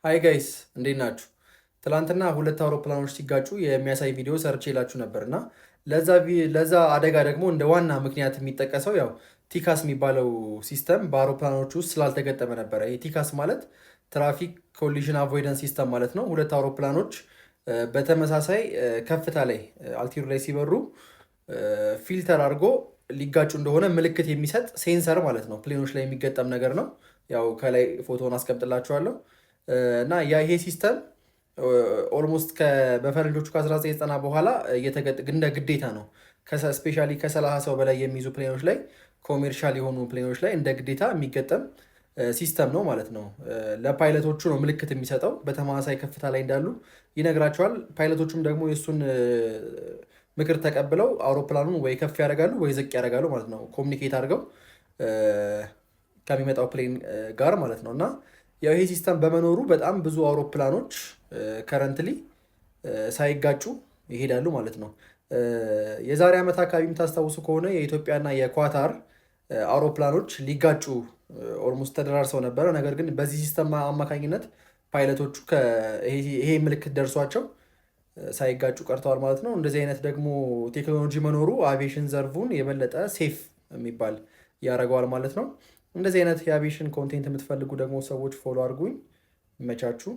ሃይ ጋይስ እንዴት ናችሁ? ትላንትና ሁለት አውሮፕላኖች ሲጋጩ የሚያሳይ ቪዲዮ ሰርቼላችሁ ነበር እና ለዛ አደጋ ደግሞ እንደ ዋና ምክንያት የሚጠቀሰው ያው ቲካስ የሚባለው ሲስተም በአውሮፕላኖች ውስጥ ስላልተገጠመ ነበረ። ይህ ቲካስ ማለት ትራፊክ ኮሊዥን አቮይደንስ ሲስተም ማለት ነው። ሁለት አውሮፕላኖች በተመሳሳይ ከፍታ ላይ አልቲቱድ ላይ ሲበሩ ፊልተር አድርጎ ሊጋጩ እንደሆነ ምልክት የሚሰጥ ሴንሰር ማለት ነው። ፕሌኖች ላይ የሚገጠም ነገር ነው። ያው ከላይ ፎቶን አስቀምጥላችኋለሁ። እና ይሄ ሲስተም ኦልሞስት በፈረንጆቹ ከ1990 በኋላ እንደ ግዴታ ነው። ስፔሻሊ ከ30 ሰው በላይ የሚይዙ ፕሌኖች ላይ ኮሜርሻል የሆኑ ፕሌኖች ላይ እንደ ግዴታ የሚገጠም ሲስተም ነው ማለት ነው። ለፓይለቶቹ ነው ምልክት የሚሰጠው በተመሳሳይ ከፍታ ላይ እንዳሉ ይነግራቸዋል። ፓይለቶቹም ደግሞ የእሱን ምክር ተቀብለው አውሮፕላኑን ወይ ከፍ ያደርጋሉ ወይ ዝቅ ያደርጋሉ ማለት ነው። ኮሚኒኬት አድርገው ከሚመጣው ፕሌን ጋር ማለት ነው። እና ያው ይሄ ሲስተም በመኖሩ በጣም ብዙ አውሮፕላኖች ከረንትሊ ሳይጋጩ ይሄዳሉ ማለት ነው። የዛሬ ዓመት አካባቢ የምታስታውሱ ከሆነ የኢትዮጵያና የኳታር አውሮፕላኖች ሊጋጩ ኦልሞስት ተደራርሰው ነበረ። ነገር ግን በዚህ ሲስተም አማካኝነት ፓይለቶቹ ይሄ ምልክት ደርሷቸው ሳይጋጩ ቀርተዋል ማለት ነው። እንደዚህ አይነት ደግሞ ቴክኖሎጂ መኖሩ አቪዬሽን ዘርፉን የበለጠ ሴፍ የሚባል ያደርገዋል ማለት ነው። እንደዚህ አይነት የአቪዬሽን ኮንቴንት የምትፈልጉ ደግሞ ሰዎች ፎሎ አድርጉኝ። ይመቻችሁ።